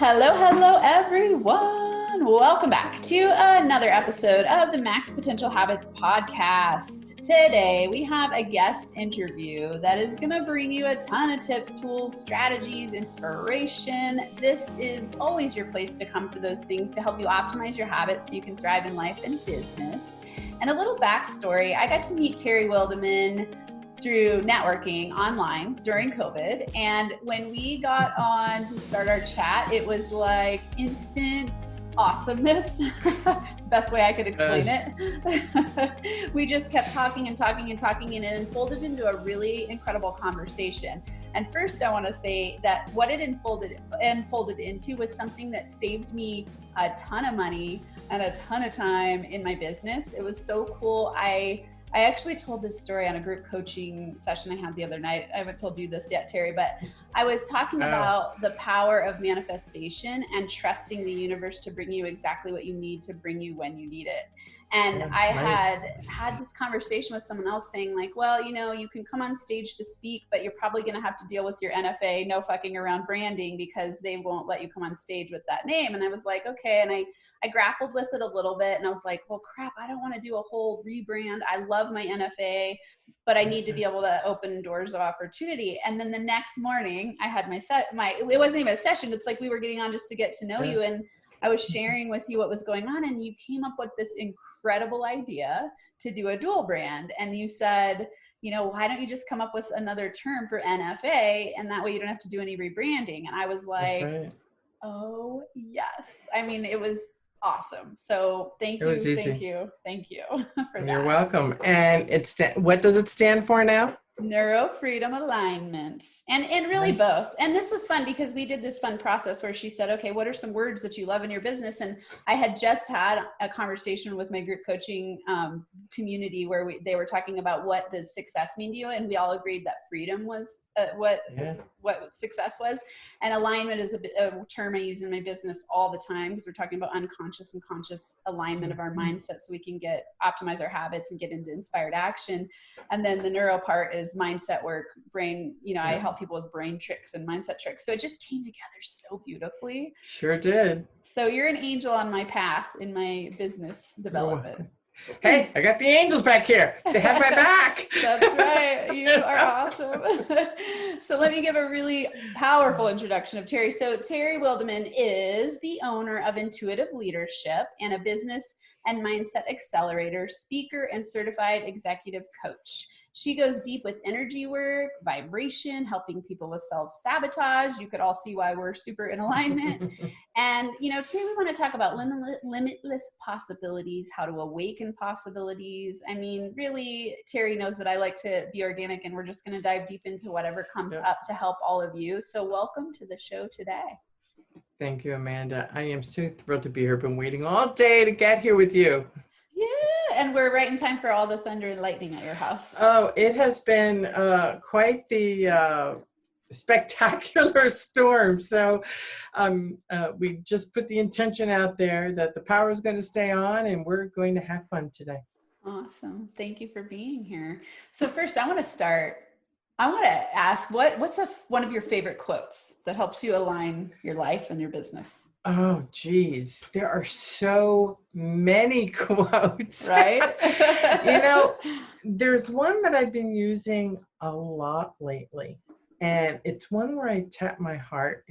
Hello, everyone. Welcome back to another episode of the Max Potential Habits podcast. Today, we have a guest interview that is going to bring you a ton of tips, tools, strategies, inspiration. This is always your place to come for those things to help you optimize your habits so you can thrive in life and business. And a little backstory, I got to meet Terry Wildemann through networking online during COVID. And when we got on to start our chat, it was like instant awesomeness. It's the best way I could explain it. We just kept talking and it unfolded into a really incredible conversation. And first I want to say that what it unfolded into was something that saved me a ton of money and a ton of time in my business. It was so cool. I actually told this story on a group coaching session I had the other night. I haven't told you this yet, Terry, but I was talking about the power of manifestation and trusting the universe to bring you exactly what you need to bring you when you need it. And I had this conversation with someone else saying like, well, you can come on stage to speak, but you're probably going to have to deal with your NFA, no fucking around branding, because they won't let you come on stage with that name. And I was like, okay. And I grappled with it a little bit and I was like, well, crap, I don't want to do a whole rebrand. I love my NFA, but I need to be able to open doors of opportunity. And then the next morning I had it wasn't even a session. It's like we were getting on just to get to know you. And I was sharing with you what was going on. And you came up with this incredible idea to do a dual brand. And you said, why don't you just come up with another term for NFA? And that way you don't have to do any rebranding. And I was like, oh yes. I mean, it was awesome. So thank you for that. You're welcome. And what does it stand for now? Neuro Freedom Alignment. And really both. And this was fun because we did this fun process where she said, okay, what are some words that you love in your business? And I had just had a conversation with my group coaching community where they were talking about what does success mean to you. And we all agreed that freedom was what success was. And alignment is a term I use in my business all the time because we're talking about unconscious and conscious alignment of our mindset so we can optimize our habits and get into inspired action. And then the neuro part is mindset work, brain, I help people with brain tricks and mindset tricks. So it just came together so beautifully. Sure did. So you're an angel on my path in my business development. Hey, I got the angels back here. They have my back. That's right. You are awesome. So let me give a really powerful introduction of Terry. So Terry Wildemann is the owner of Intuitive Leadership and a Business and Mindset Accelerator, speaker, and certified executive coach. She goes deep with energy work, vibration, helping people with self-sabotage. You could all see why we're super in alignment. And, today we want to talk about limitless possibilities, how to awaken possibilities. I mean, really, Terry knows that I like to be organic, and we're just going to dive deep into whatever comes up to help all of you. So welcome to the show today. Thank you, Amanda. I am so thrilled to be here. I've been waiting all day to get here with you. Yeah, and we're right in time for all the thunder and lightning at your house. Oh, it has been quite the spectacular storm. So we just put the intention out there that the power is going to stay on and we're going to have fun today. Awesome. Thank you for being here. So first, I want to ask, what's one of your favorite quotes that helps you align your life and your business? Oh, geez. There are so many quotes. Right? There's one that I've been using a lot lately. And it's one where I tap my heart,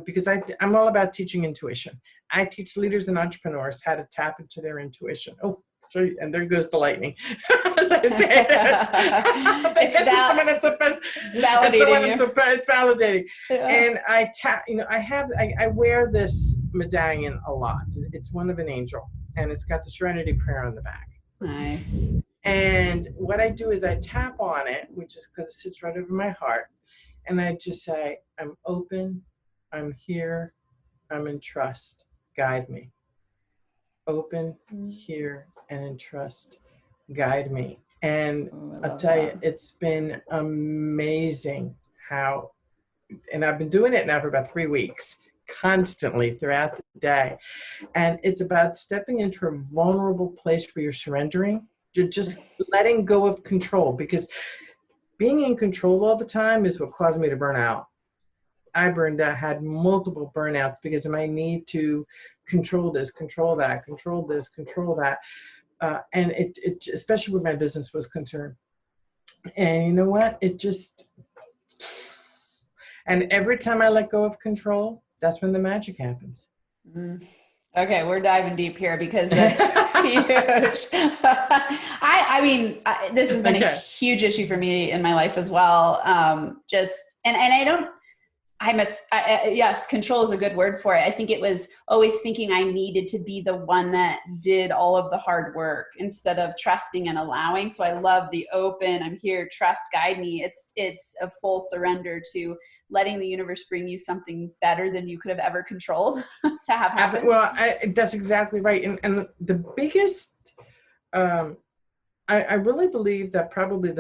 because I'm all about teaching intuition. I teach leaders and entrepreneurs how to tap into their intuition. Oh, and there goes the lightning. As I say, it's validating. Yeah. And I tap, I wear this medallion a lot. It's one of an angel, and it's got the Serenity Prayer on the back. Nice. And what I do is I tap on it, which is because it sits right over my heart. And I just say, I'm open, I'm here, I'm in trust, guide me. Open, here, and in trust, guide me. And I'll tell you, it's been amazing and I've been doing it now for about 3 weeks, constantly throughout the day. And it's about stepping into a vulnerable place where you're surrendering, you're just letting go of control, because being in control all the time is what caused me to burn out. I burned out, had multiple burnouts because of my need to control this, control that, control this, control that. And it, especially where my business was concerned. And you know what? And every time I let go of control, that's when the magic happens. Mm. Okay, we're diving deep here because that's huge. I mean, this has been a huge issue for me in my life as well. And yes, control is a good word for it. I think it was always thinking I needed to be the one that did all of the hard work instead of trusting and allowing. So I love the open, I'm here, trust, guide me. It's a full surrender to letting the universe bring you something better than you could have ever controlled to have happen. Well, that's exactly right. And the biggest, I really believe that probably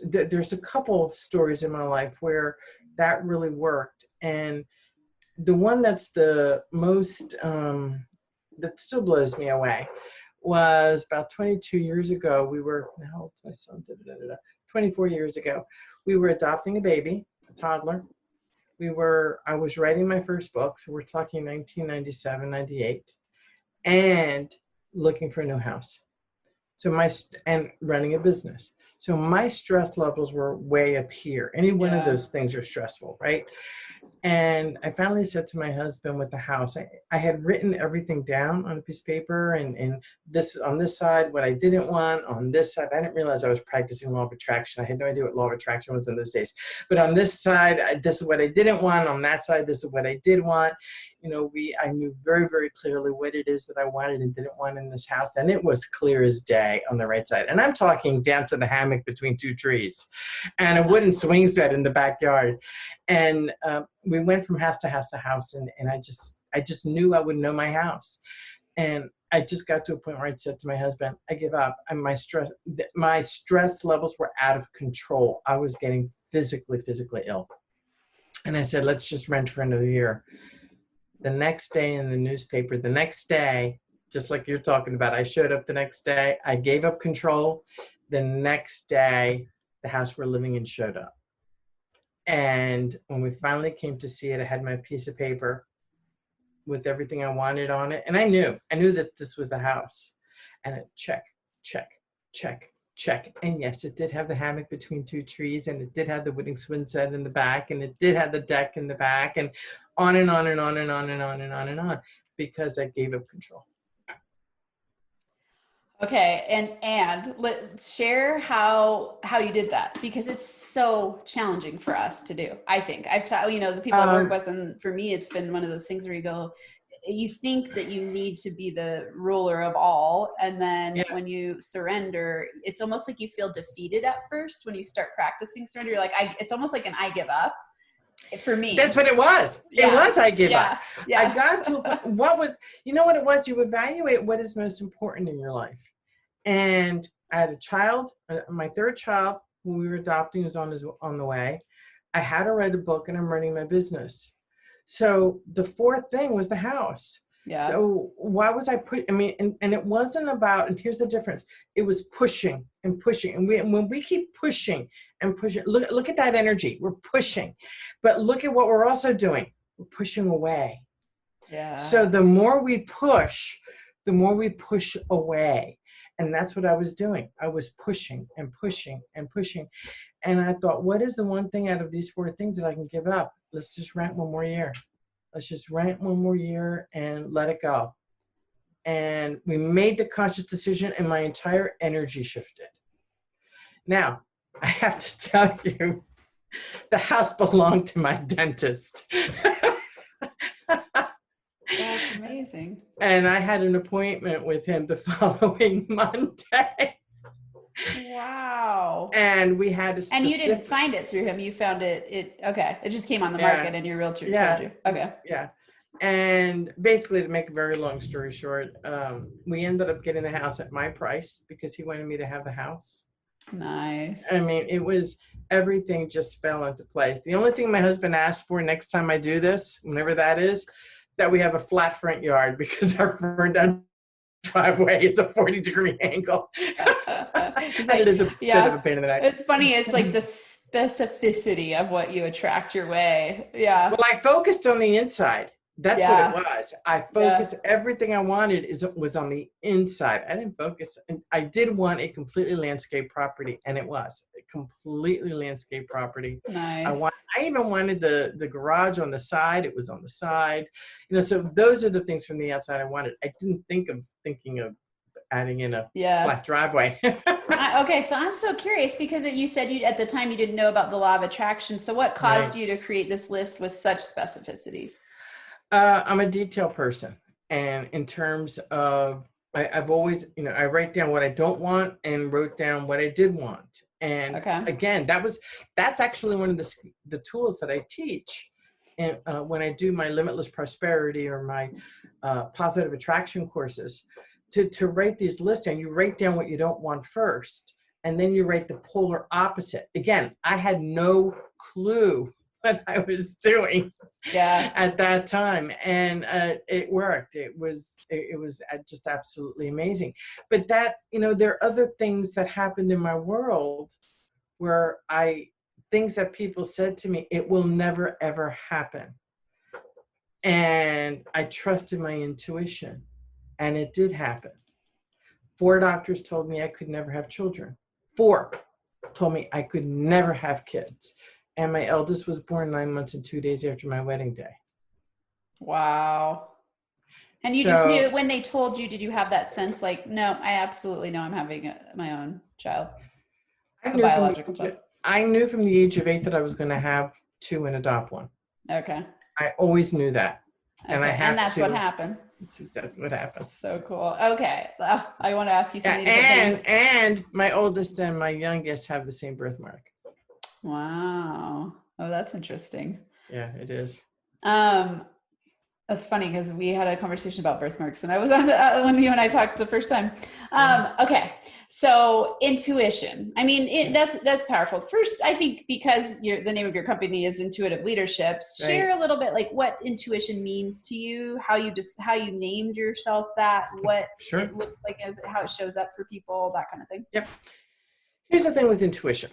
there's a couple stories in my life where that really worked. And the one that's the most, that still blows me away was about 22 years ago. How old my son? 24 years ago. We were adopting a baby, a toddler. I was writing my first book, so we're talking 1997, 98, and looking for a new house. And running a business. So my stress levels were way up here. Any one of those things are stressful, right? And I finally said to my husband with the house, I had written everything down on a piece of paper, and this on this side, what I didn't want, on this side, I didn't realize I was practicing law of attraction. I had no idea what law of attraction was in those days. But on this side, this is what I didn't want. On that side, this is what I did want. I knew very, very clearly what it is that I wanted and didn't want in this house. And it was clear as day on the right side. And I'm talking down to the hammock between two trees and a wooden swing set in the backyard. And we went from house to house to house. And I just knew I would know my house. And I just got to a point where I said to my husband, I give up. And my stress levels were out of control. I was getting physically ill. And I said, let's just rent for another year. The next day in the newspaper, just like you're talking about, I showed up the next day. I gave up control. The next day, the house we're living in showed up. And when we finally came to see it, I had my piece of paper with everything I wanted on it. And I knew that this was the house. And it check, check, check, check. And yes, it did have the hammock between two trees, and it did have the wooden swing set in the back, and it did have the deck in the back, and on and on and on and on and on and on and on, because I gave up control. Okay. And let's share how you did that, because it's so challenging for us to do. I think I've taught, the people I work with, and for me, it's been one of those things where you think that you need to be the ruler of all. And then when you surrender, it's almost like you feel defeated at first. When you start practicing surrender, you're like, it's almost like an I give up. For me, that's what it was. It was I give up. Yeah. I got to what it was. You evaluate what is most important in your life. And I had a child, my third child, who we were adopting, was on the way. I had to write a book, and I'm running my business. So the fourth thing was the house. Yeah. So why was I and it wasn't about, and here's the difference. It was pushing and pushing. And when we keep pushing and pushing, look at that energy. We're pushing, but look at what we're also doing. We're pushing away. Yeah. So the more we push, the more we push away. And that's what I was doing. I was pushing and pushing and pushing. And I thought, what is the one thing out of these four things that I can give up? Let's just rent one more year. Let's just rent one more year and let it go. And we made the conscious decision, and my entire energy shifted. Now, I have to tell you, the house belonged to my dentist. That's amazing. And I had an appointment with him the following Monday. Wow. And we had a specific... And you didn't find it through him. You found it. Okay. It just came on the market, and your realtor told you. Okay. Yeah. And basically, to make a very long story short, we ended up getting the house at my price because he wanted me to have the house. Nice. I mean, everything just fell into place. The only thing my husband asked for next time I do this, whenever that is, that we have a flat front yard, because our front driveway is a 40-degree angle. It's And it is a yeah, bit of a pain in the neck. it's funny. It's like the specificity of what you attract your way. Yeah. Well, I focused on the inside. That's what it Yeah. was. I Yeah. focused, everything I wanted was on the inside. I didn't focus. And I did want a completely landscape property, and it was a completely landscape property. Nice. I even wanted the garage on the side. It was on the side. So those are the things from the outside I wanted. I didn't thinking of adding in a flat driveway. Okay, so I'm so curious because you said at the time you didn't know about the law of attraction. So what caused you to create this list with such specificity? I'm a detail person. And in terms of, I've always, I write down what I don't want and wrote down what I did want. And again, that's actually one of the tools that I teach. And when I do my limitless prosperity or my positive attraction courses, to write these lists down, you write down what you don't want first, and then you write the polar opposite. Again, I had no clue what I was doing at that time, and it worked. It was just absolutely amazing. But that, there are other things that happened in my world where things that people said to me, it will never ever happen, and I trusted my intuition, and it did happen. 4 doctors told me I could never have children. 4 told me I could never have kids. And my eldest was born 9 months and 2 days after my wedding day. Wow. And you just knew when they told you, did you have that sense like, no, I absolutely know I'm having my own child, a biological child? I knew from the age of 8 that I was going to have 2 and adopt 1. Okay. I always knew that. Okay. And that's what happened. That's exactly what happened. So cool. Okay. I want to ask you something. And my oldest and my youngest have the same birthmark. Wow. Oh, that's interesting. Yeah, it is. That's funny because we had a conversation about birthmarks and I was on when you and I talked the first time. Okay. So intuition. I mean, that's powerful. First, I think because the name of your company is Intuitive Leadership, share a little bit like what intuition means to you, how you named yourself that, what it looks like how it shows up for people, that kind of thing. Yep. Here's the thing with intuition.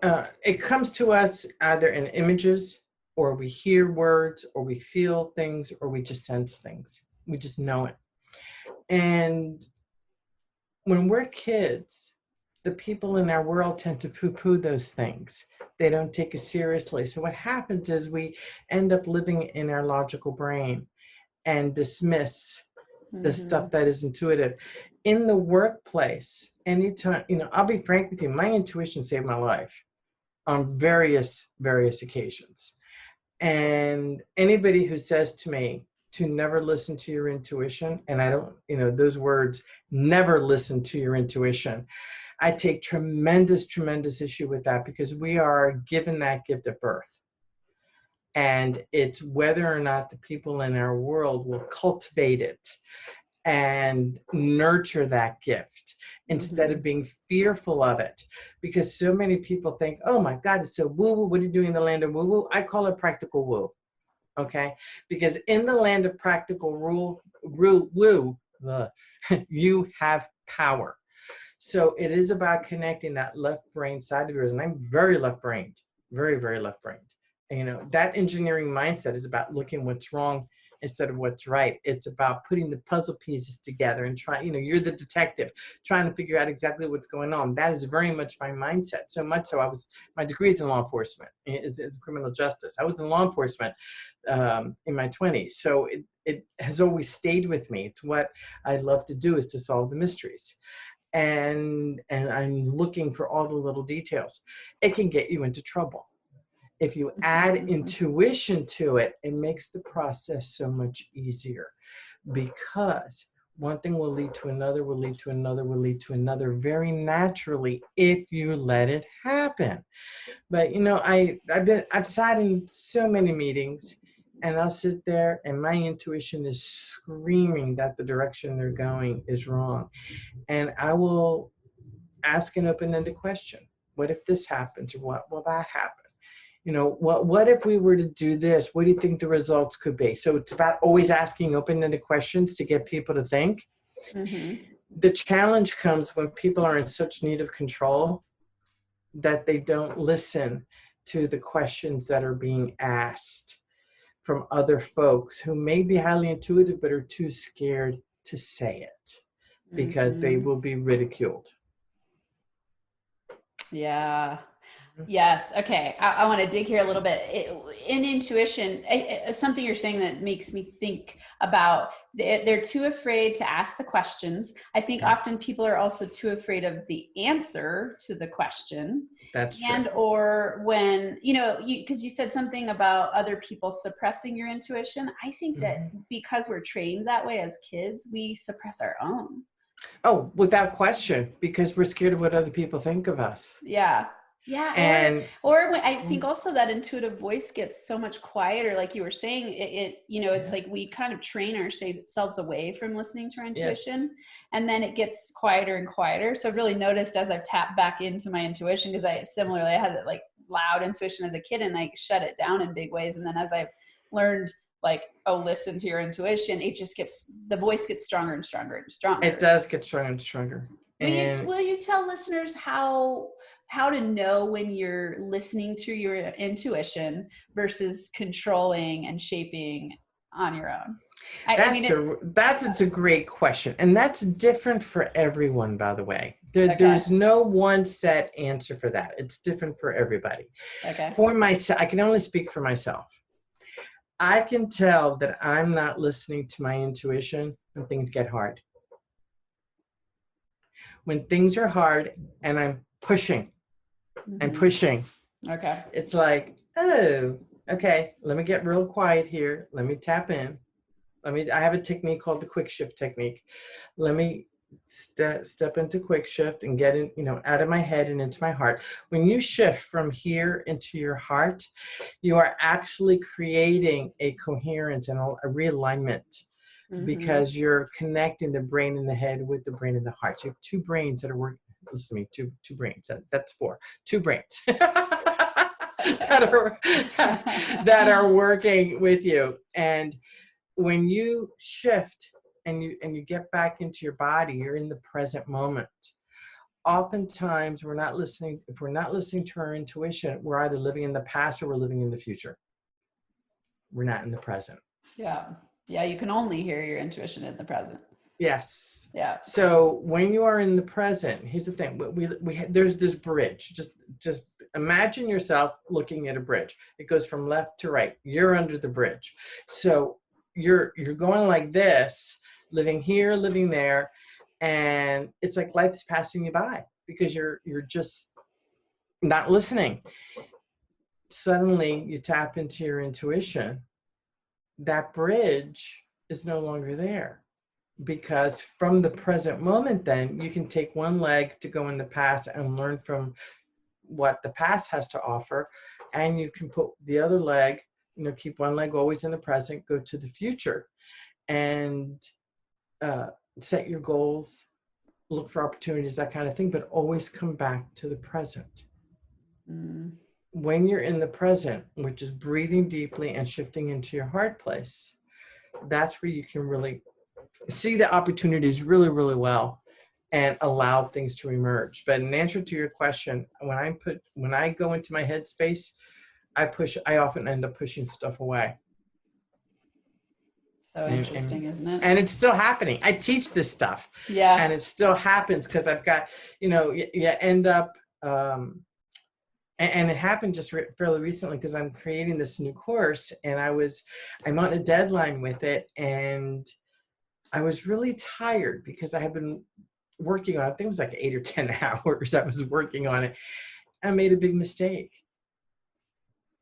It comes to us either in images, or we hear words, or we feel things, or we just sense things. We just know it. And when we're kids, the people in our world tend to poo-poo those things. They don't take it seriously. So what happens is we end up living in our logical brain and dismiss the stuff that is intuitive. In the workplace, anytime, I'll be frank with you, my intuition saved my life on various occasions. And anybody who says to me to never listen to your intuition, and I don't, those words, never listen to your intuition, I take tremendous issue with that, because we are given that gift at birth. And it's whether or not the people in our world will cultivate it and nurture that gift instead of being fearful of it. Because so many people think, oh my God, it's so woo-woo. What are you doing in the land of woo-woo? I call it practical woo. Okay? Because in the land of practical woo, you have power. So it is about connecting that left brain side of yours. And I'm very left-brained, very left-brained. And, that engineering mindset is about looking what's wrong instead of what's right. It's about putting the puzzle pieces together and you're the detective trying to figure out exactly what's going on. That is very much my mindset. So much so my degree is in law enforcement, is criminal justice. I was in law enforcement in my 20s. So it has always stayed with me. It's what I love to do, is to solve the mysteries. And I'm looking for all the little details. It can get you into trouble. If you add intuition to it, it makes the process so much easier, because one thing will lead to another, will lead to another, will lead to another very naturally if you let it happen. But I've sat in so many meetings, and I'll sit there and my intuition is screaming that the direction they're going is wrong. And I will ask an open-ended question. What if this happens? Or what will that happen? What if we were to do this? What do you think the results could be? So it's about always asking open-ended questions to get people to think. Mm-hmm. The challenge comes when people are in such need of control that they don't listen to the questions that are being asked from other folks who may be highly intuitive but are too scared to say it because they Mm-hmm. will be ridiculed. Yeah. Yes. Okay. I want to dig here a little bit. In intuition, something you're saying that makes me think about they're too afraid to ask the questions. I think Yes. often people are also too afraid of the answer to the question. That's true. And or when, because you said something about other people suppressing your intuition. I think that because we're trained that way as kids, we suppress our own. Oh, without question, because we're scared of what other people think of us. Yeah. Yeah. And or when, I think also that intuitive voice gets so much quieter. Like you were saying, it's like we kind of train ourselves away from listening to our intuition. Yes. And then it gets quieter and quieter. So I've really noticed as I've tapped back into my intuition, because I had like loud intuition as a kid and I shut it down in big ways. And then as I've learned, like, listen to your intuition, the voice gets stronger and stronger and stronger. It does get stronger and stronger. Will you tell listeners how to know when you're listening to your intuition versus controlling and shaping on your own? That's a great question. And that's different for everyone, by the way. There's no one set answer for that. It's different for everybody. Okay. For myself, I can only speak for myself. I can tell that I'm not listening to my intuition when things get hard. When things are hard and I'm pushing and pushing. Okay. It's like, oh, okay, let me get real quiet here. Let me tap in. I have a technique called the quick shift technique. Let me step into quick shift and get in, out of my head and into my heart. When you shift from here into your heart, you are actually creating a coherence and a realignment because you're connecting the brain and the head with the brain and the heart. So you have two brains that are working. Listen to me, two brains. That's four. Two brains that are working with you. And when you shift and you get back into your body, you're in the present moment. Oftentimes we're not listening. If we're not listening to our intuition, we're either living in the past or we're living in the future. We're not in the present. Yeah. Yeah. You can only hear your intuition in the present. Yes. Yeah. So when you are in the present, here's the thing. There's this bridge. Just imagine yourself looking at a bridge. It goes from left to right. You're under the bridge. So you're going like this, living here, living there, and it's like life's passing you by because you're just not listening. Suddenly you tap into your intuition. That bridge is no longer there. Because from the present moment, then you can take one leg to go in the past and learn from what the past has to offer. And you can put the other leg, keep one leg always in the present, go to the future and set your goals, look for opportunities, that kind of thing, but always come back to the present. When you're in the present, which is breathing deeply and shifting into your heart place, that's where you can really see the opportunities really, really well and allow things to emerge. But in answer to your question, when I go into my headspace, I often end up pushing stuff away. So interesting, isn't it? And it's still happening. I teach this stuff. Yeah. And it still happens because I've got, you end up, and it happened just fairly recently because I'm creating this new course and I'm on a deadline with it. And I was really tired because I had been working on it. I think it was like 8 or 10 hours I was working on it. I made a big mistake.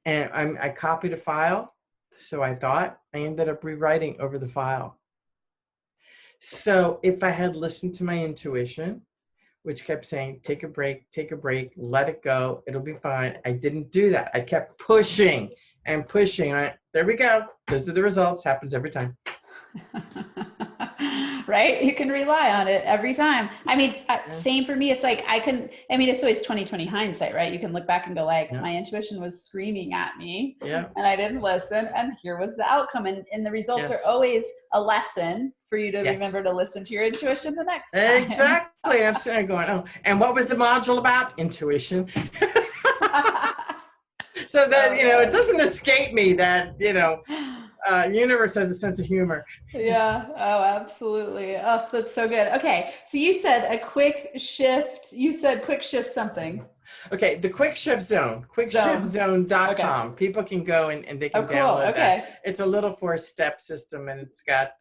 And I copied a file. So I thought. I ended up rewriting over the file. So if I had listened to my intuition, which kept saying, take a break, let it go, it'll be fine. I didn't do that. I kept pushing and pushing. There we go. Those are the results. Happens every time. Right? You can rely on it every time. I mean, Yeah. same for me. It's like it's always 2020 hindsight, right? You can look back and go like, Yeah. my intuition was screaming at me Yeah. and I didn't listen. And here was the outcome. And the results Yes. are always a lesson for you to Yes. remember to listen to your intuition the next time. Exactly. I'm sitting there going, oh, and what was the module about? Intuition. So that, it doesn't escape me that, universe has a sense of humor. Yeah. Oh, absolutely. Oh, that's so good. Okay. So you said a quick shift. You said quick shift something. Okay. The Quick Shift Zone, quickshiftzone.com. Okay. People can go and they can download that. It's a little 4-step system, and it's got,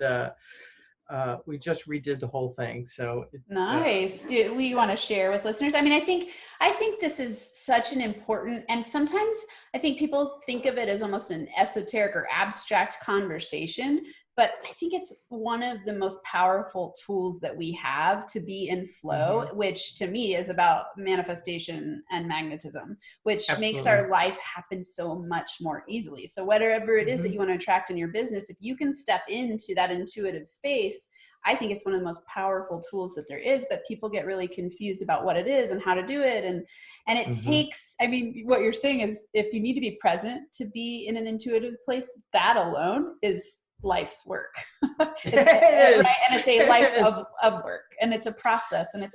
we just redid the whole thing. So it's nice. Do we want to share with listeners? I mean, I think this is such an important, and sometimes I think people think of it as almost an esoteric or abstract conversation, but I think it's one of the most powerful tools that we have to be in flow, which to me is about manifestation and magnetism, which makes our life happen so much more easily. So whatever it is that you want to attract in your business, if you can step into that intuitive space, I think it's one of the most powerful tools that there is, but people get really confused about what it is and how to do it. And it takes, I mean, what you're saying is if you need to be present to be in an intuitive place, that alone is life's work. It is. Right? And it's a life of work, and it's a process. And it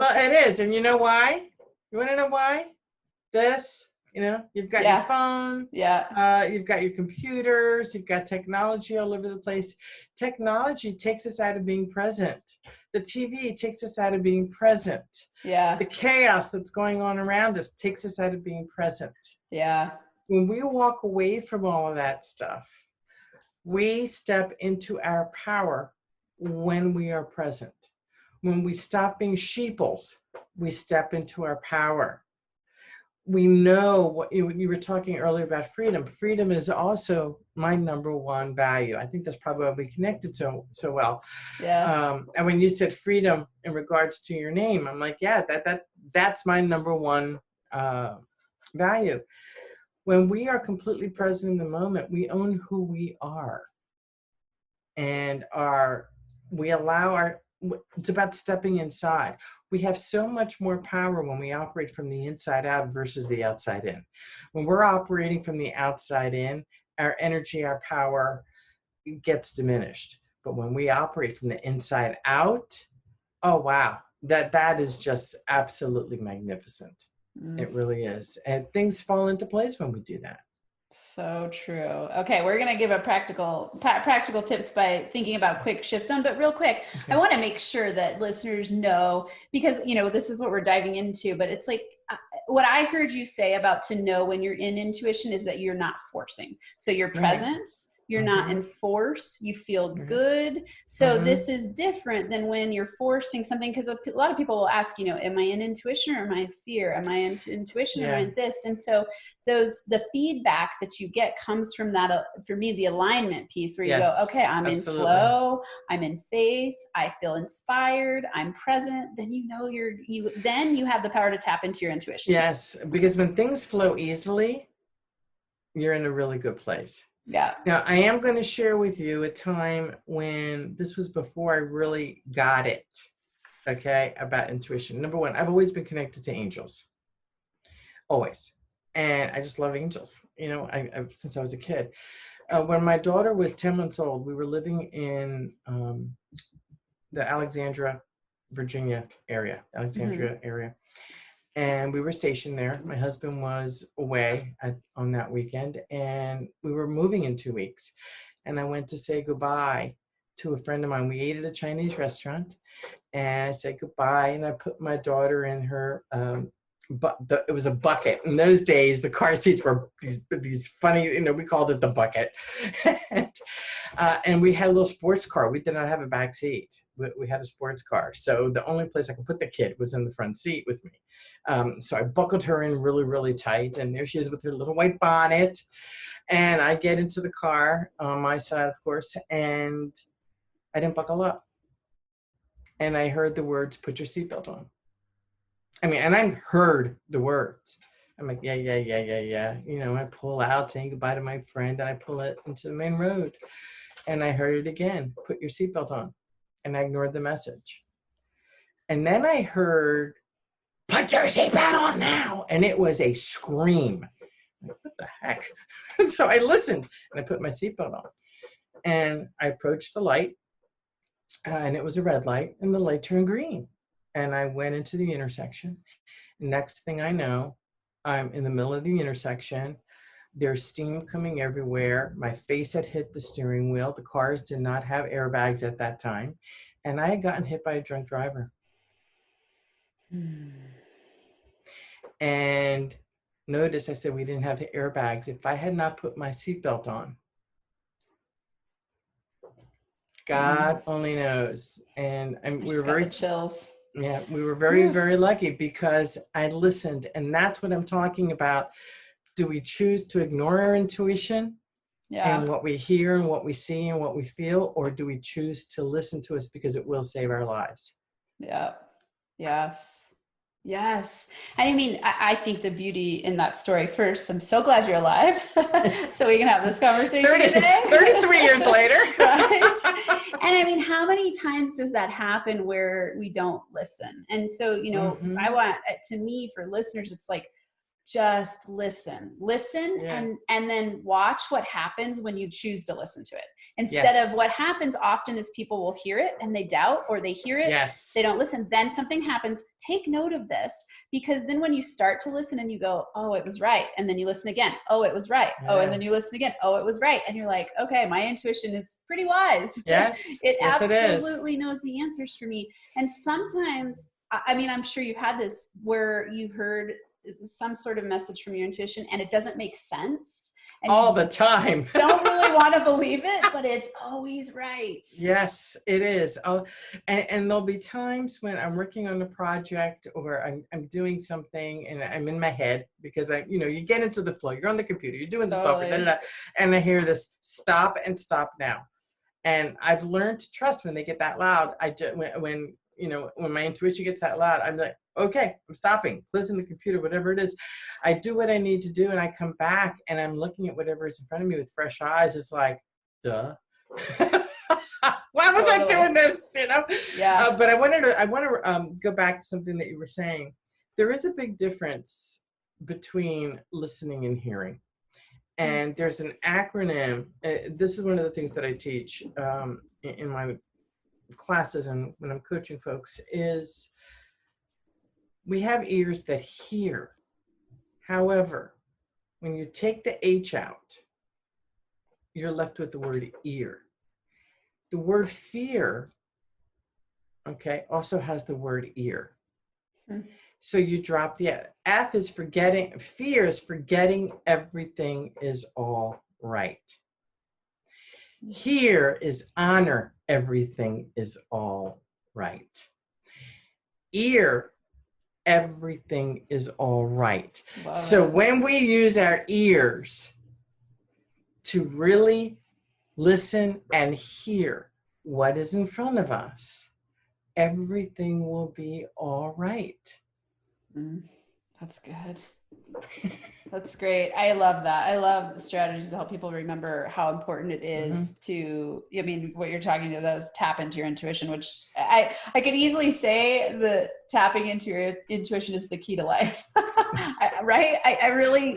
is. And you know why? You want to know why? You've got your phone, you've got your computers, you've got technology all over the place. Technology takes us out of being present. The TV takes us out of being present. Yeah. The chaos that's going on around us takes us out of being present. Yeah. When we walk away from all of that stuff, we step into our power when we are present. When we stop being sheeples, we step into our power. We know what you were talking earlier about freedom. Freedom is also my number one value. I think that's probably why we connected so well. Yeah. And when you said freedom in regards to your name, I'm like, yeah, that's my number one value. When we are completely present in the moment, we own who we are, and we allow it's about stepping inside. We have so much more power when we operate from the inside out versus the outside in. When we're operating from the outside in, our energy, our power gets diminished. But when we operate from the inside out, oh, wow, that is just absolutely magnificent. It really is. And things fall into place when we do that. So true. Okay, we're going to give a practical tips by thinking about quick shift zone, but real quick, I want to make sure that listeners know, because this is what we're diving into, but it's like what I heard you say about to know when you're in intuition is that you're not forcing. So you're present. You're not in force. You feel good. So this is different than when you're forcing something, because a lot of people will ask, am I in intuition or am I in fear? Am I in intuition or am I in this? And so the feedback that you get comes from that, for me, the alignment piece where you go, okay, I'm in flow, I'm in faith, I feel inspired, I'm present. Then then you have the power to tap into your intuition. Yes, because when things flow easily, you're in a really good place. Yeah. Now, I am going to share with you a time when this was before I really got it, about intuition. Number one, I've always been connected to angels. Always. And I just love angels, since I was a kid. When my daughter was 10 months old, we were living in the Alexandria, Virginia area, area. And we were stationed there. My husband was away on that weekend, and we were moving in 2 weeks. And I went to say goodbye to a friend of mine. We ate at a Chinese restaurant, and I said goodbye. And I put my daughter in her, it was a bucket. In those days, the car seats were these funny, we called it the bucket. And we had a little sports car. We did not have a back seat. We had a sports car. So the only place I could put the kid was in the front seat with me. So I buckled her in really, really tight. And there she is with her little white bonnet. And I get into the car on my side, of course, and I didn't buckle up. And I heard the words, "Put your seatbelt on." And I heard the words. I'm like, yeah. I pull out, saying goodbye to my friend, and I pull it into the main road. And I heard it again, "Put your seatbelt on." and I ignored the message. And then I heard, put your seatbelt on now. And it was a scream. Like, what the heck? So I listened and I put my seatbelt on. And I approached the light, and it was a red light, and the light turned green. And I went into the intersection. Next thing I know, I'm in the middle of the intersection. There's steam coming everywhere. My face had hit the steering wheel. The cars did not have airbags at that time. And I had gotten hit by a drunk driver. And notice I said we didn't have airbags. If I had not put my seatbelt on, God only knows. And we were very chills. Yeah, we were very, very lucky because I listened. And that's what I'm talking about. Do we choose to ignore our intuition and what we hear and what we see and what we feel? Or do we choose to listen to us because it will save our lives? Yeah. Yes. Yes. And I mean, I think the beauty in that story, first, I'm so glad you're alive. So we can have this conversation today. 33 years later. Right. And I mean, how many times does that happen where we don't listen? And so, you know, I want, to me, for listeners, it's like, just listen and then watch what happens when you choose to listen to it instead of what happens often is people will hear it and they doubt, or they hear it, they don't listen. Then something happens. Take note of this, because then when you start to listen and you go, oh, it was right. And then you listen again. Oh, it was right. Oh, and then you listen again. Oh, it was right. And you're like, okay, my intuition is pretty wise. Yes. It absolutely knows the answers for me. And sometimes, I mean, I'm sure you've had this where you've heard some sort of message from your intuition and it doesn't make sense. And all the time. Don't really want to believe it, but it's always right. Yes, it is. And there'll be times when I'm working on a project or I'm doing something and I'm in my head because you get into the flow. You're on the computer, you're doing the software, and I hear this stop and stop now. And I've learned to trust when they get that loud. When my intuition gets that loud, I'm like, okay, I'm stopping, closing the computer, whatever it is. I do what I need to do, and I come back, and I'm looking at whatever is in front of me with fresh eyes. It's like, duh. Why was I doing this? Yeah. But I want to go back to something that you were saying. There is a big difference between listening and hearing. And there's an acronym. This is one of the things that I teach in my classes and when I'm coaching folks is we have ears that hear. However, when you take the H out, you're left with the word ear. The word fear, also has the word ear. So you drop the F is forgetting, fear is forgetting everything is all right. Here is honor, everything is all right. Ear, everything is all right. So when we use our ears to really listen and hear what is in front of us, everything will be all right. That's good. That's great. I love that. I love the strategies to help people remember how important it is to, I mean, what you're talking about is tap into your intuition, which I could easily say that tapping into your intuition is the key to life, right? I really,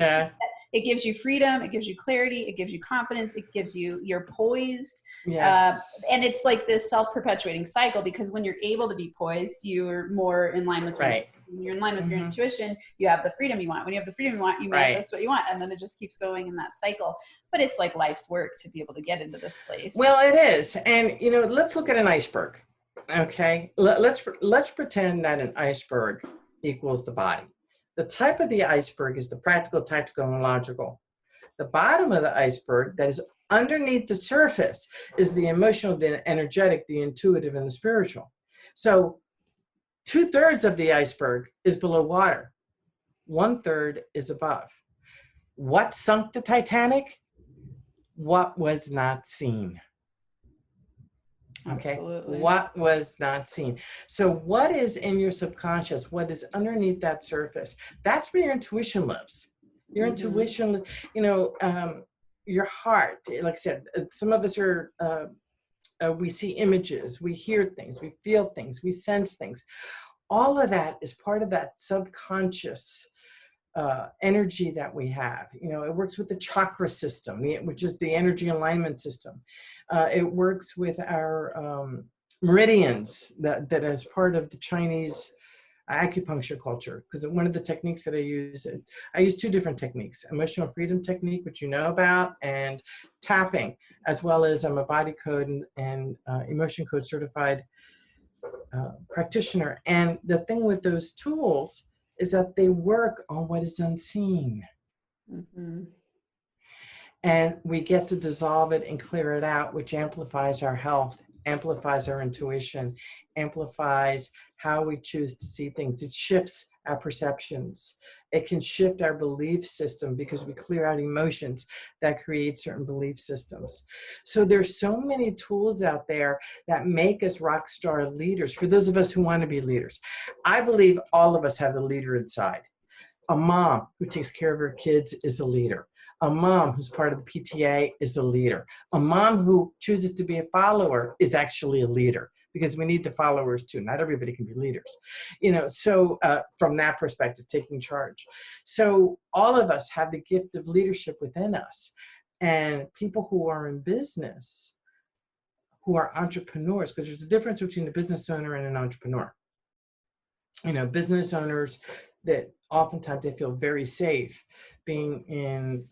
it gives you freedom. It gives you clarity. It gives you confidence. It gives you're poised. Yes. And it's like this self-perpetuating cycle, because when you're able to be poised, you're more in line with your intuition. When you're in line with your intuition, you have the freedom you want. When you have the freedom you want, you manifest what you want. And then it just keeps going in that cycle. But it's like life's work to be able to get into this place. Well, it is. And, let's look at an iceberg. Okay. Let's pretend that an iceberg equals the body. The type of the iceberg is the practical, tactical, and logical. The bottom of the iceberg, that is underneath the surface, is the emotional, the energetic, the intuitive, and the spiritual. So 2/3 of the iceberg is below water. 1/3 is above. What sunk the Titanic? What was not seen. Okay. Absolutely. What was not seen. So what is in your subconscious, what is underneath that surface, that's where your intuition lives. Your intuition, your heart, like I said, some of us are we see images, we hear things, we feel things, we sense things. All of that is part of that subconscious energy that we have. It works with the chakra system, which is the energy alignment system. It works with our meridians that is part of the Chinese acupuncture culture, because one of the techniques that I use two different techniques: emotional freedom technique, which you know about, and tapping, as well as I'm a body code and emotion code certified practitioner. And the thing with those tools is that they work on what is unseen. Mm-hmm. And we get to dissolve it and clear it out, which amplifies our health, amplifies our intuition, amplifies how we choose to see things. It shifts our perceptions. It can shift our belief system because we clear out emotions that create certain belief systems. So there's so many tools out there that make us rock star leaders. For those of us who want to be leaders, I believe all of us have a leader inside. A mom who takes care of her kids is a leader. A mom who's part of the PTA is a leader. A mom who chooses to be a follower is actually a leader, because we need the followers too. Not everybody can be leaders, so from that perspective, taking charge. So all of us have the gift of leadership within us. And people who are in business, who are entrepreneurs, because there's a difference between a business owner and an entrepreneur. Business owners, that oftentimes they feel very safe being in,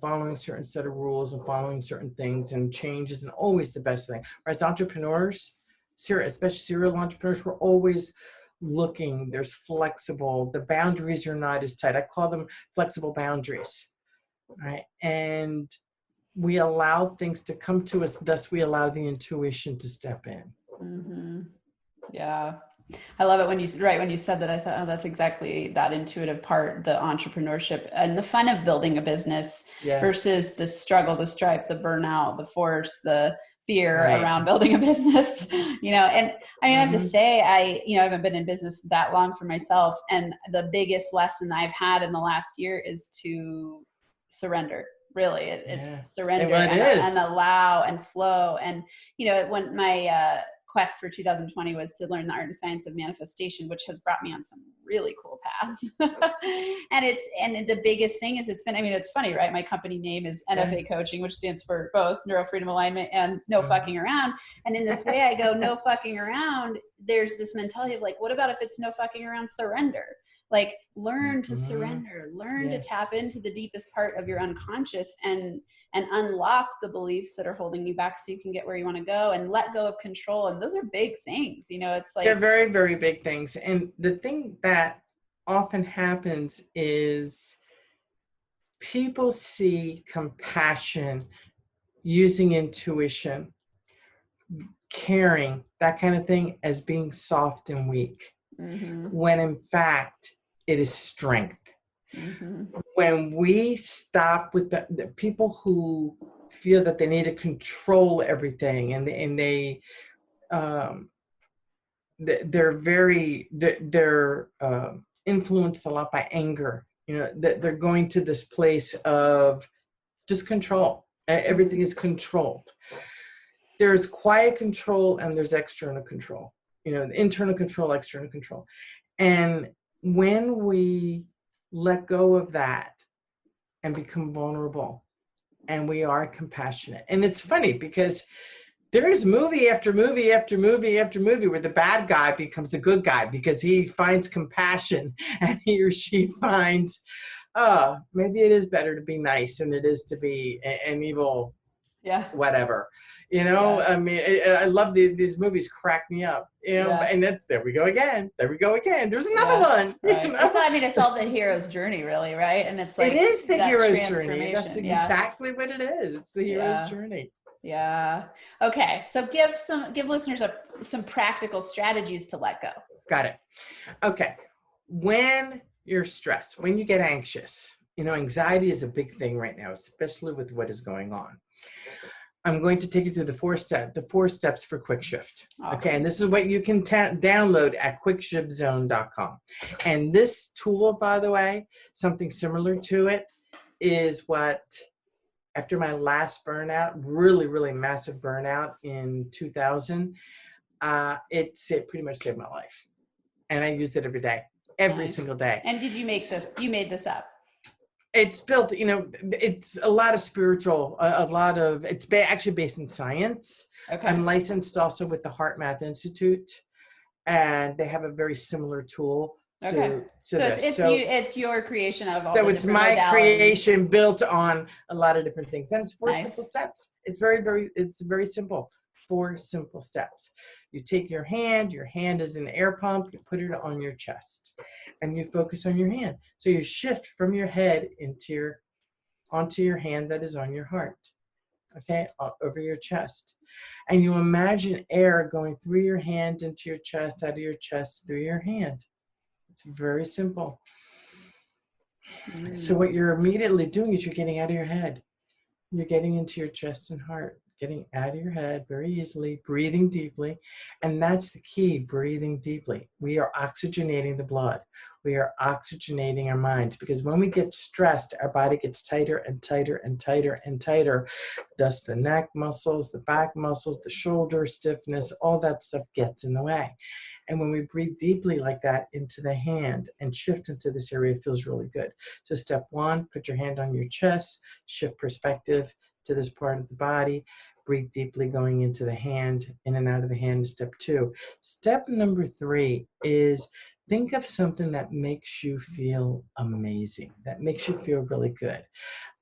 following a certain set of rules and following certain things, and change isn't always the best thing. Whereas entrepreneurs, especially serial entrepreneurs, we're always looking. There's flexible. The boundaries are not as tight. I call them flexible boundaries, right? And we allow things to come to us. Thus, we allow the intuition to step in. Mm-hmm. Yeah. I love it when you said that. I thought, oh, that's exactly that intuitive part, the entrepreneurship and the fun of building a business. Yes. Versus the struggle, the stripe, the burnout, the force, the fear around building a business, and I have to say, I haven't been in business that long for myself. And the biggest lesson I've had in the last year is to surrender. Really, it's surrender and allow and flow. And, when my, quest for 2020 was to learn the art and science of manifestation, which has brought me on some really cool paths. and the biggest thing is it's funny, right? My company name is NFA Coaching, which stands for both Neuro Freedom Alignment and No Fucking Around. And in this way I go, no fucking around. There's this mentality of like, what about if it's no fucking around? Surrender. Like, learn to surrender, learn to tap into the deepest part of your unconscious and unlock the beliefs that are holding you back so you can get where you want to go, and let go of control. And those are big things, it's like, they're very, very big things. And the thing that often happens is people see compassion, using intuition, caring, that kind of thing, as being soft and weak. Mm-hmm. When in fact, it is strength. Mm-hmm. When we stop with the people who feel that they need to control everything, and they're influenced a lot by anger. That they're going to this place of just control. Everything is controlled. There's quiet control and there's external control. Internal control, external control. And when we let go of that and become vulnerable, and we are compassionate. And it's funny because there's movie after movie after movie after movie where the bad guy becomes the good guy because he finds compassion, and he or she finds, maybe it is better to be nice than it is to be an evil, whatever. I love these movies, crack me up, and there we go again. There's another one. Right. It's all the hero's journey, really, right? And it's like, it is the hero's journey. That's exactly what it is. It's the hero's journey. Yeah. Okay. So give listeners some practical strategies to let go. Got it. Okay. When you're stressed, when you get anxious, anxiety is a big thing right now, especially with what is going on. I'm going to take you through the four steps for quick shift. Okay. And this is what you can download at quickshiftzone.com. And this tool, by the way, something similar to it, is what After my last burnout, really, really massive burnout in 2000, it pretty much saved my life. And I use it every day, every single day. And did you make this? You made this up? It's built, it's a lot of spiritual, it's actually based in science. Okay. I'm licensed also with the Heart Math Institute, and they have a very similar tool to this. It's your creation out of all so the it's different my modalities. creation built on a lot of different things, and it's 4 Nice. simple steps. It's very simple. 4 simple steps. You take your hand is an air pump, you put it on your chest, and you focus on your hand. So you shift from your head onto your hand that is on your heart, okay, over your chest. And you imagine air going through your hand into your chest, out of your chest, through your hand. It's very simple. So what you're immediately doing is you're getting out of your head. You're getting into your chest and heart, getting out of your head very easily, breathing deeply. And that's the key, breathing deeply. We are oxygenating the blood. We are oxygenating our minds, because when we get stressed, our body gets tighter and tighter and tighter and tighter. Thus the neck muscles, the back muscles, the shoulder stiffness, all that stuff gets in the way. And when we breathe deeply like that into the hand and shift into this area, it feels really good. So step 1, put your hand on your chest, shift perspective to this part of the body, breathe deeply going into the hand, in and out of the hand is step 2. Step number 3 is think of something that makes you feel amazing, that makes you feel really good.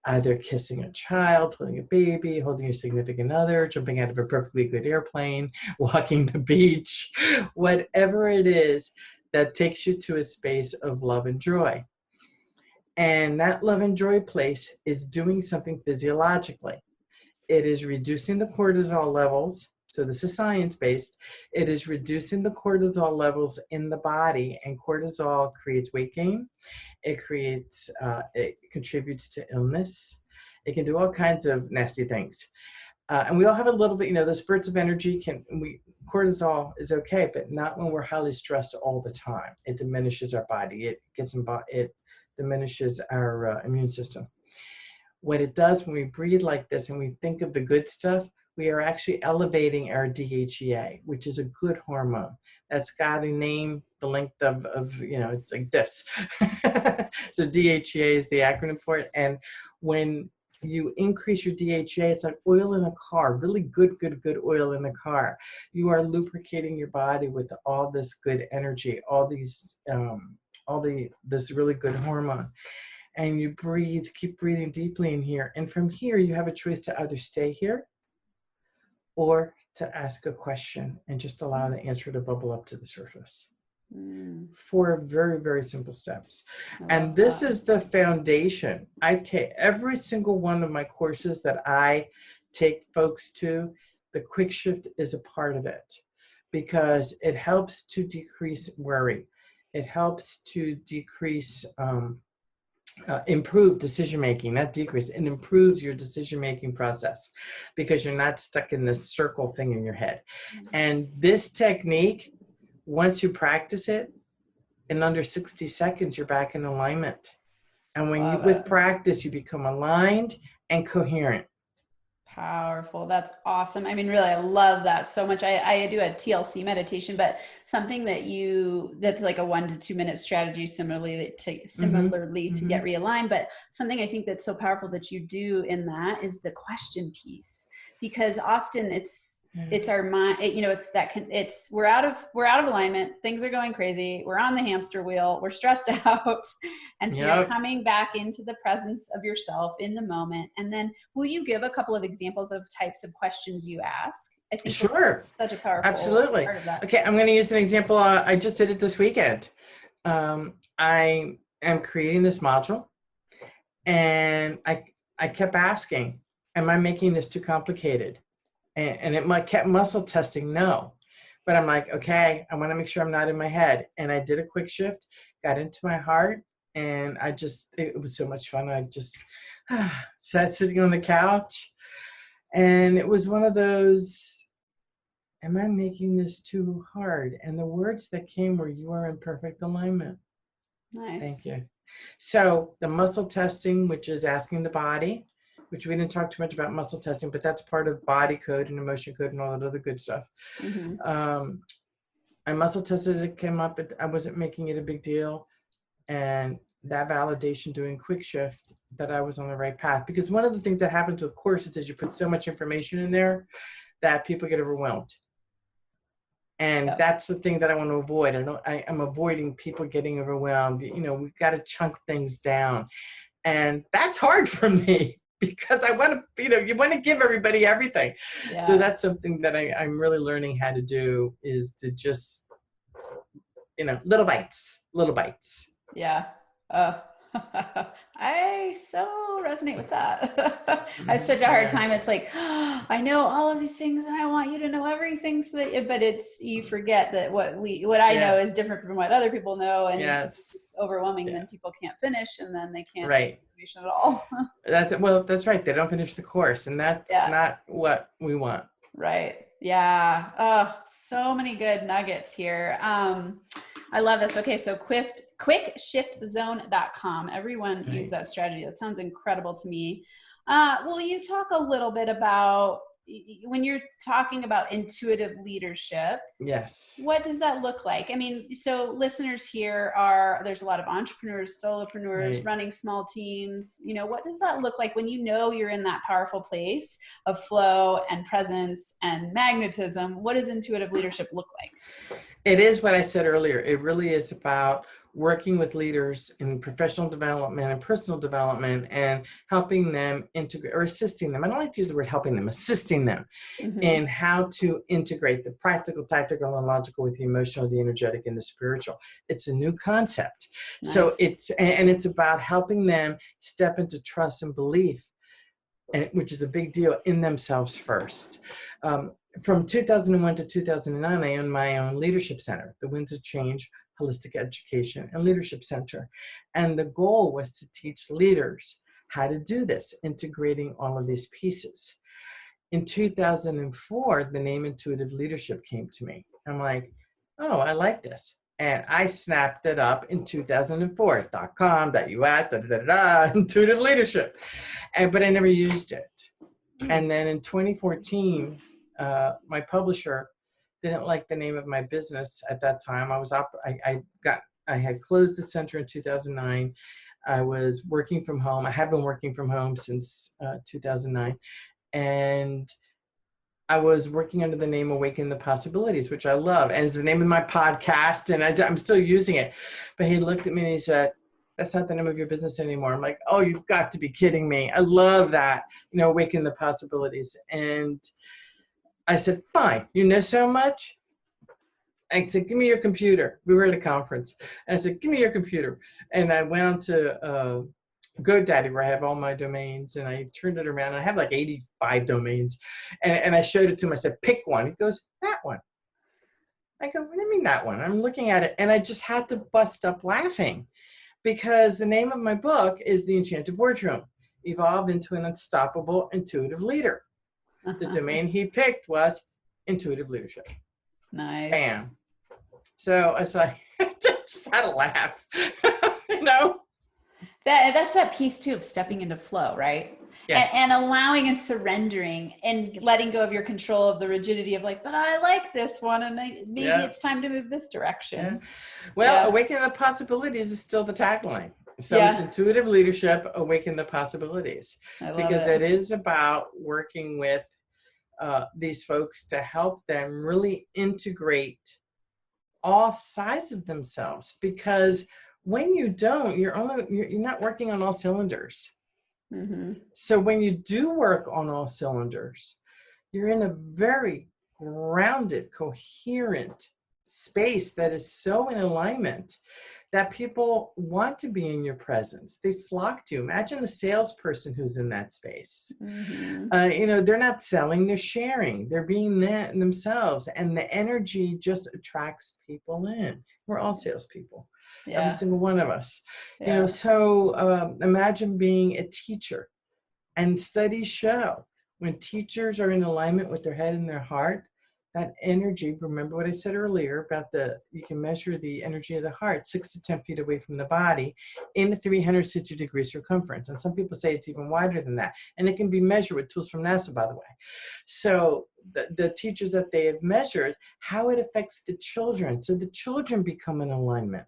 Either kissing a child, holding a baby, holding your significant other, jumping out of a perfectly good airplane, walking the beach, whatever it is that takes you to a space of love and joy. And that love and joy place is doing something physiologically. It is reducing the cortisol levels. So this is science-based. It is reducing the cortisol levels in the body, and cortisol creates weight gain. It contributes to illness. It can do all kinds of nasty things. And we all have a little bit, the spurts of energy cortisol is okay, but not when we're highly stressed all the time. It diminishes our body. It diminishes our immune system. What it does when we breathe like this and we think of the good stuff, we are actually elevating our DHEA, which is a good hormone. That's got a name, the length of it's like this. So DHEA is the acronym for it. And when you increase your DHEA, it's like oil in a car, really good oil in a car. You are lubricating your body with all this good energy, this really good hormone. And you breathe, keep breathing deeply in here. And from here, you have a choice to either stay here or to ask a question and just allow the answer to bubble up to the surface. 4 very, very simple steps. And this is the foundation. I take every single one of my courses that I take folks to, the quick shift is a part of it, because it helps to decrease worry. It helps to decrease improve decision-making, not decrease. It improves your decision-making process because you're not stuck in this circle thing in your head. And this technique, once you practice it, in under 60 seconds, you're back in alignment. And with practice, you become aligned and coherent. Powerful. That's awesome. I mean, really, I love that so much. I do a TLC meditation, but something that's like a 1 to 2 minute strategy, similarly to get realigned. But something I think that's so powerful that you do in that is the question piece, because often it's our mind, we're out of alignment. Things are going crazy. We're on the hamster wheel. We're stressed out. And so you're coming back into the presence of yourself in the moment. And then will you give a couple of examples of types of questions you ask? I think sure. That's such a powerful Absolutely. part of that. Okay. I'm going to use an example. I just did it this weekend. I am creating this module, and I kept asking, am I making this too complicated? And it kept muscle testing, no. But I'm like, okay, I want to make sure I'm not in my head. And I did a quick shift, got into my heart, and it was so much fun. I just sat sitting on the couch, and it was one of those, am I making this too hard? And the words that came were, you are in perfect alignment. Nice. Thank you. So the muscle testing, which is asking the body, which we didn't talk too much about muscle testing, but that's part of body code and emotion code and all that other good stuff. I muscle tested it, came up, I wasn't making it a big deal. And that validation doing quick shift that I was on the right path. Because one of the things that happens with courses is you put so much information in there that people get overwhelmed. And that's the thing that I want to avoid. I'm avoiding people getting overwhelmed. You know, we've got to chunk things down. And that's hard for me because I want to, you want to give everybody everything. Yeah. So that's something that I'm really learning how to do, is to just, little bites. Yeah. I so resonate with that. I have such a hard time. It's like, I know all of these things and I want you to know everything, so that, but you forget that what I know is different from what other people know, and it's overwhelming. Then people can't finish, and then they can't get information at all. That's right. They don't finish the course, and that's not what we want. Right. Yeah. Oh, so many good nuggets here. I love this. Okay. So quickshiftzone.com. Everyone use that strategy. That sounds incredible to me. Will you talk a little bit about, when you're talking about intuitive leadership? Yes. What does that look like? I mean, so listeners here there's a lot of entrepreneurs, solopreneurs, running small teams. What does that look like when you're in that powerful place of flow and presence and magnetism? What does intuitive leadership look like? It is what I said earlier. It really is about working with leaders in professional development and personal development, and helping them integrate, or assisting them. I don't like to use the word helping them, assisting them in how to integrate the practical, tactical, and logical with the emotional, the energetic, and the spiritual. It's a new concept. Nice. So it's about helping them step into trust and belief, which is a big deal, in themselves first. From 2001 to 2009, I owned my own leadership center, the Winds of Change Holistic Education and Leadership Center. And the goal was to teach leaders how to do this, integrating all of these pieces. In 2004, the name Intuitive Leadership came to me. I'm like, oh, I like this. And I snapped it up in 2004, .com, .us, Intuitive Leadership. But I never used it. And then in 2014, my publisher didn't like the name of my business at that time. I had closed the center in 2009. I was working from home. I had been working from home since 2009. And I was working under the name Awaken the Possibilities, which I love. And it's the name of my podcast, and I'm still using it. But he looked at me and he said, that's not the name of your business anymore. I'm like, oh, you've got to be kidding me. I love that, Awaken the Possibilities. And I said, fine, you know so much? I said, give me your computer. We were at a conference. And I said, give me your computer. And I went on to GoDaddy, where I have all my domains, and I turned it around. I have like 85 domains. And I showed it to him. I said, pick one. He goes, that one. I go, what do you mean that one? I'm looking at it. And I just had to bust up laughing, because the name of my book is The Enchanted Boardroom, Evolve into an Unstoppable Intuitive Leader. The domain he picked was Intuitive Leadership. Nice. Bam. So I was like, I just had to laugh, That's that piece too of stepping into flow, right? Yes. And allowing and surrendering and letting go of your control of the rigidity of like, but I like this one, and maybe it's time to move this direction. Yeah. Well, Awaken the Possibilities is still the tagline. So it's Intuitive Leadership, Awaken the Possibilities. Because it is about working with these folks to help them really integrate all sides of themselves. Because when you don't, you're not working on all cylinders. So when you do work on all cylinders, you're in a very grounded, coherent space that is so in alignment that people want to be in your presence. They flock to you. Imagine the salesperson who's in that space. They're not selling, they're sharing. They're being themselves. And the energy just attracts people in. We're all salespeople. Every single one of us. So imagine being a teacher. And studies show when teachers are in alignment with their head and their heart, that energy, remember what I said earlier about you can measure the energy of the heart 6 to 10 feet away from the body in a 360 degree circumference. And some people say it's even wider than that. And it can be measured with tools from NASA, by the way. So the teachers that they have measured, how it affects the children. So the children become in alignment.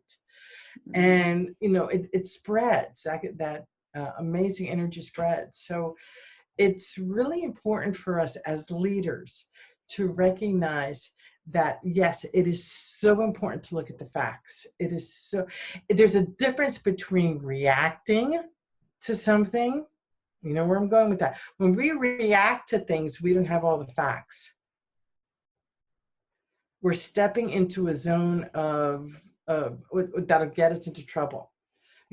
And, it spreads, that amazing energy spreads. So it's really important for us as leaders to recognize that, yes, it is so important to look at the facts. There's a difference between reacting to something, you know where I'm going with that. When we react to things, we don't have all the facts. We're stepping into a zone of that'll get us into trouble.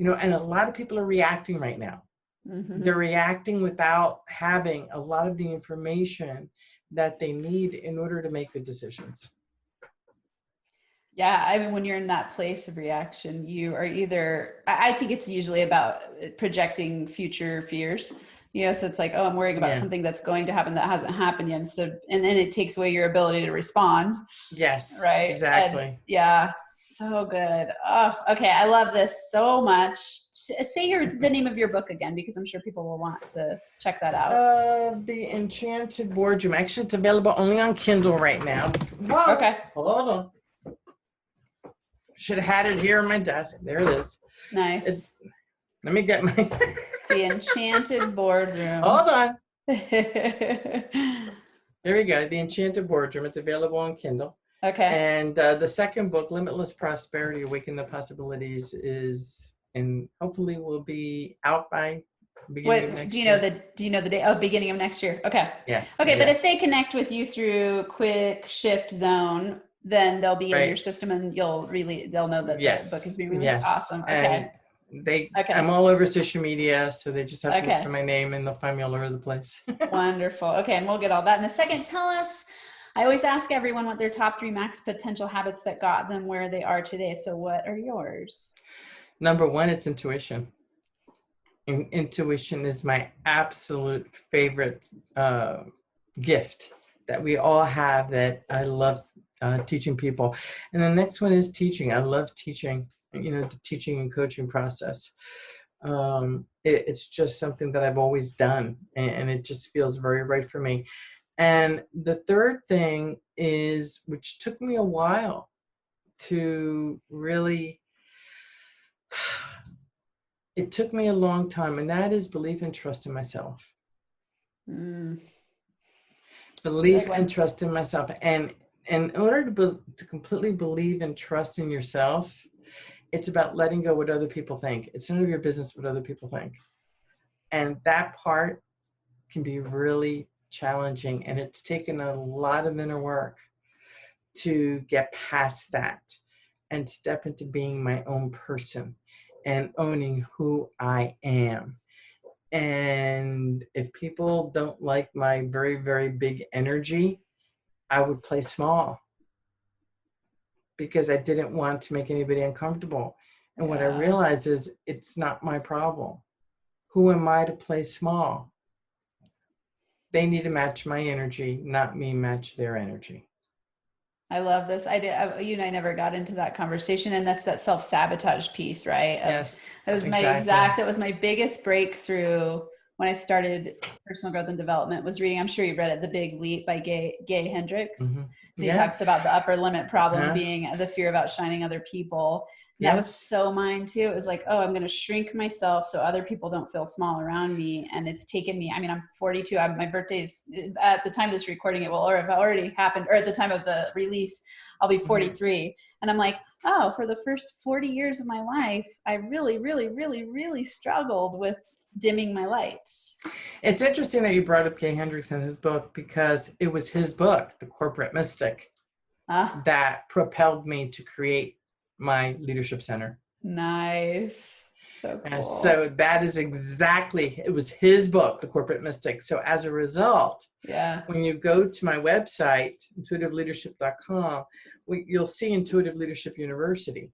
And a lot of people are reacting right now. Mm-hmm. They're reacting without having a lot of the information that they need in order to make good decisions. Yeah, I mean, when you're in that place of reaction, you are I think it's usually about projecting future fears. So it's like, oh, I'm worrying about something that's going to happen that hasn't happened yet. And then it takes away your ability to respond. Yes, right. Exactly. And yeah, so good. Oh, okay. I love this so much. Say the name of your book again, because I'm sure people will want to check that out. The Enchanted Boardroom. Actually, it's available only on Kindle right now. Whoa. Okay. Hold on. Should have had it here on my desk. There it is. Nice. Let me get my... The Enchanted Boardroom. Hold on. There we go. The Enchanted Boardroom. It's available on Kindle. Okay. And the second book, Limitless Prosperity, Awaken the Possibilities, and hopefully will be out by beginning of next year. Do you know the day? Oh, beginning of next year. Okay. Yeah. Okay, yeah. But if they connect with you through Quick Shift Zone, then they'll be in your system, and they'll know that the book is being released. Yes. Awesome. Okay. And I'm all over social media, so they just have to look for my name and they'll find me all over the place. Wonderful. Okay, and we'll get all that in a second. Tell us, I always ask everyone what their top 3 max potential habits that got them where they are today. So what are yours? Number 1, it's intuition. Intuition is my absolute favorite gift that we all have, that I love teaching people. And the next one is teaching. I love teaching, the teaching and coaching process. It's just something that I've always done, and it just feels very right for me. And the third thing is, which took me a while to really, it took me a long time, and that is belief and trust in myself. Belief and trust in myself. And in order to completely believe and trust in yourself, it's about letting go what other people think. It's none of your business what other people think. And that part can be really challenging, and it's taken a lot of inner work to get past that and step into being my own person and owning who I am. And if people don't like my very, very big energy, I would play small, because I didn't want to make anybody uncomfortable. And what I realized is, it's not my problem. Who am I to play small? They need to match my energy, not me match their energy. I love this. You and I never got into that conversation, and that's that self-sabotage piece, right? Yes. That was my biggest breakthrough when I started personal growth and development, was reading, I'm sure you've read it, The Big Leap by Gay Hendricks. Mm-hmm. He talks about the upper limit problem being the fear of outshining other people. That was so mine too. It was like, oh, I'm going to shrink myself so other people don't feel small around me. And it's taken me, I'm 42. My birthday's, at the time of this recording, it will or have already happened, or at the time of the release, I'll be 43. Mm-hmm. And I'm like, oh, for the first 40 years of my life, I really, really, really, really struggled with dimming my lights. It's interesting that you brought up Gay Hendricks in his book, because it was his book, The Corporate Mystic, that propelled me to create my leadership center. Nice. So cool. So that is exactly, it was his book, The Corporate Mystic. So as a result, when you go to my website, intuitiveleadership.com, you'll see Intuitive Leadership University.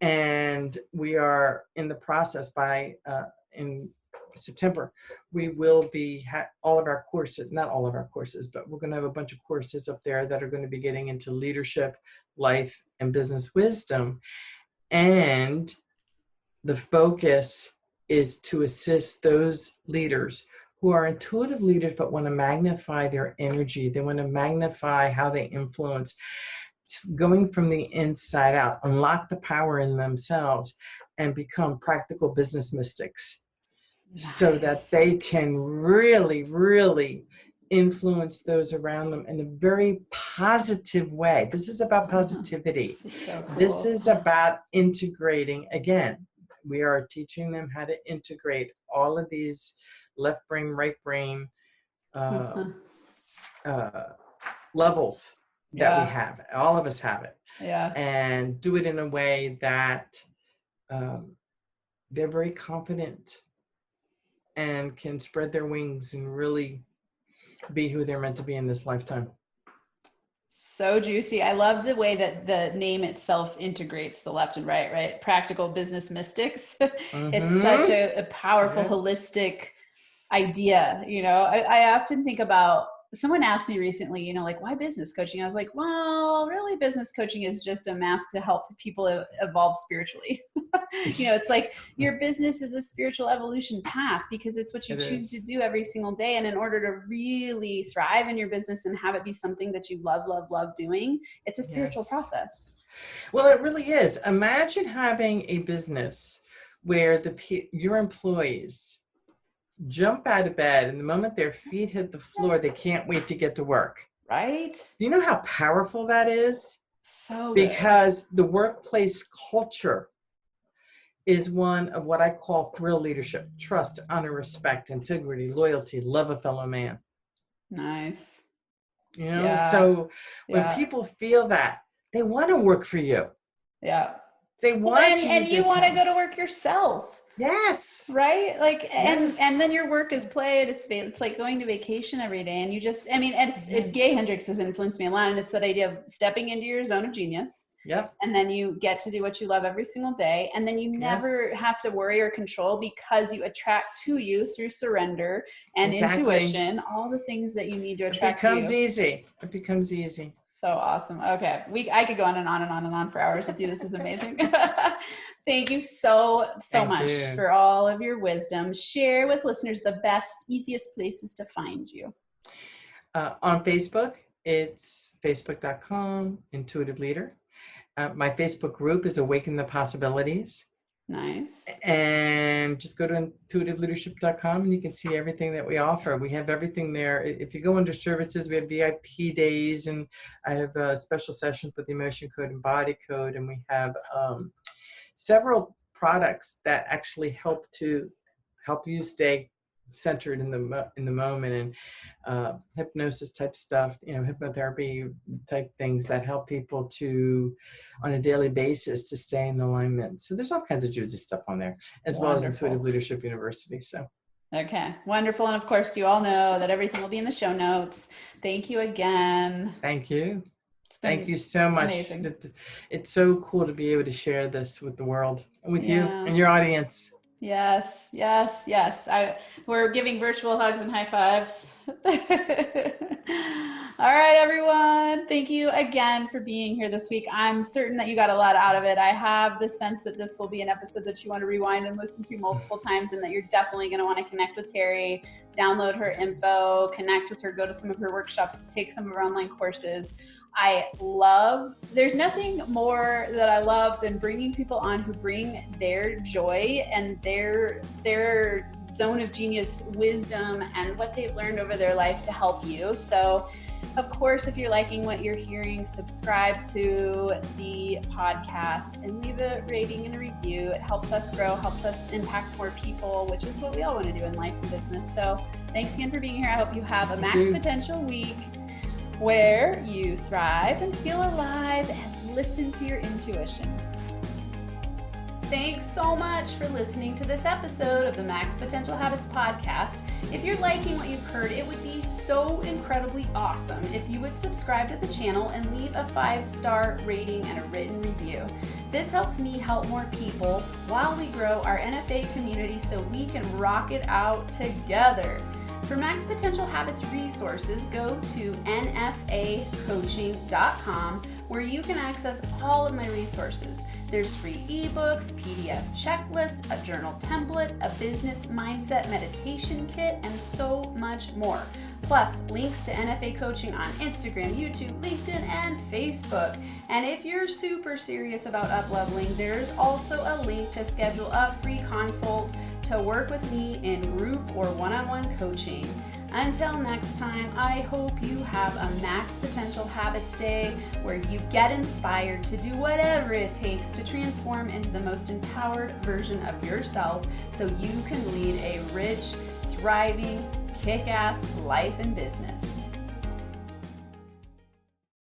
And we are in the process in September, we will be all of our courses, not all of our courses, but we're going to have a bunch of courses up there that are going to be getting into leadership, life, and business wisdom. And the focus is to assist those leaders who are intuitive leaders but want to magnify their energy. They want to magnify how they influence, going from the inside out, unlock the power in themselves, and become practical business mystics. Nice. So that they can really, really influence those around them in a very positive way. This is about positivity. This is so cool. This is about integrating. Again, we are teaching them how to integrate all of these left brain, right brain levels that we have. All of us have it. Yeah. And do it in a way that they're very confident and can spread their wings and really be who they're meant to be in this lifetime. So juicy. I love the way that the name itself integrates the left and right? Practical business mystics. It's such a powerful, holistic idea. I often think about, someone asked me recently, like, why business coaching? I was like, well, really business coaching is just a mask to help people evolve spiritually. It's like your business is a spiritual evolution path because it's what you choose to do every single day. And in order to really thrive in your business and have it be something that you love doing, it's a spiritual process. Well, it really is. Imagine having a business where your employees jump out of bed, and the moment their feet hit the floor, they can't wait to get to work. Right? Do you know how powerful that is? So good. Because the workplace culture is one of what I call thrill leadership: trust, honor, respect, integrity, loyalty, love a fellow man. Nice. So when people feel that, they want to work for you. Yeah. They want to, and you want to go to work yourself. Yes. Right? Like, and then your work is play. It's like going to vacation every day. And you just, Gay Hendricks has influenced me a lot. And it's that idea of stepping into your zone of genius. Yep. And then you get to do what you love every single day. And then you never have to worry or control because you attract to you through surrender and intuition, all the things that you need to attract to you. It becomes easy. So awesome. Okay. I could go on and on and on and on for hours with you. This is amazing. Thank you so much for all of your wisdom. Share with listeners the best, easiest places to find you. On Facebook, it's facebook.com, Intuitive Leader. My Facebook group is Awaken the Possibilities. Nice. And just go to intuitiveleadership.com and you can see everything that we offer. We have everything there. If you go under services, we have VIP days, and I have special sessions with the emotion code and body code. And we have several products that actually help you stay centered in the moment, and hypnosis type stuff, hypnotherapy type things that help people to, on a daily basis, to stay in alignment. So there's all kinds of juicy stuff on there, as well as Intuitive Leadership University. So. Okay. Wonderful. And of course, you all know that everything will be in the show notes. Thank you again. Thank you. Thank you so much. Amazing. It's so cool to be able to share this with the world and with you and your audience. Yes. We're giving virtual hugs and high fives. All right, everyone. Thank you again for being here this week. I'm certain that you got a lot out of it. I have the sense that this will be an episode that you want to rewind and listen to multiple times, and that you're definitely going to want to connect with Terry, download her info, connect with her, go to some of her workshops, take some of her online courses. There's nothing more that I love than bringing people on who bring their joy and their zone of genius wisdom and what they've learned over their life to help you. So, of course, if you're liking what you're hearing, subscribe to the podcast and leave a rating and a review. It helps us grow, helps us impact more people, which is what we all want to do in life and business. So thanks again for being here. I hope you have a max potential week where you thrive and feel alive and listen to your intuition. thanks so much for listening to this episode of the Max Potential Habits podcast. If you're liking what you've heard, it would be so incredibly awesome if you would subscribe to the channel and leave a 5-star rating and a written review. This helps me help more people while we grow our NFA community so we can rock it out together. For Max Potential Habits resources, go to nfacoaching.com where you can access all of my resources. There's free ebooks, PDF checklists, a journal template, a business mindset meditation kit, and so much more. Plus, links to NFA coaching on Instagram, YouTube, LinkedIn, and Facebook. And if you're super serious about up-leveling, there's also a link to schedule a free consult to work with me in group or one-on-one coaching. Until next time, I hope you have a Max Potential Habits Day where you get inspired to do whatever it takes to transform into the most empowered version of yourself so you can lead a rich, thriving, kick-ass life and business.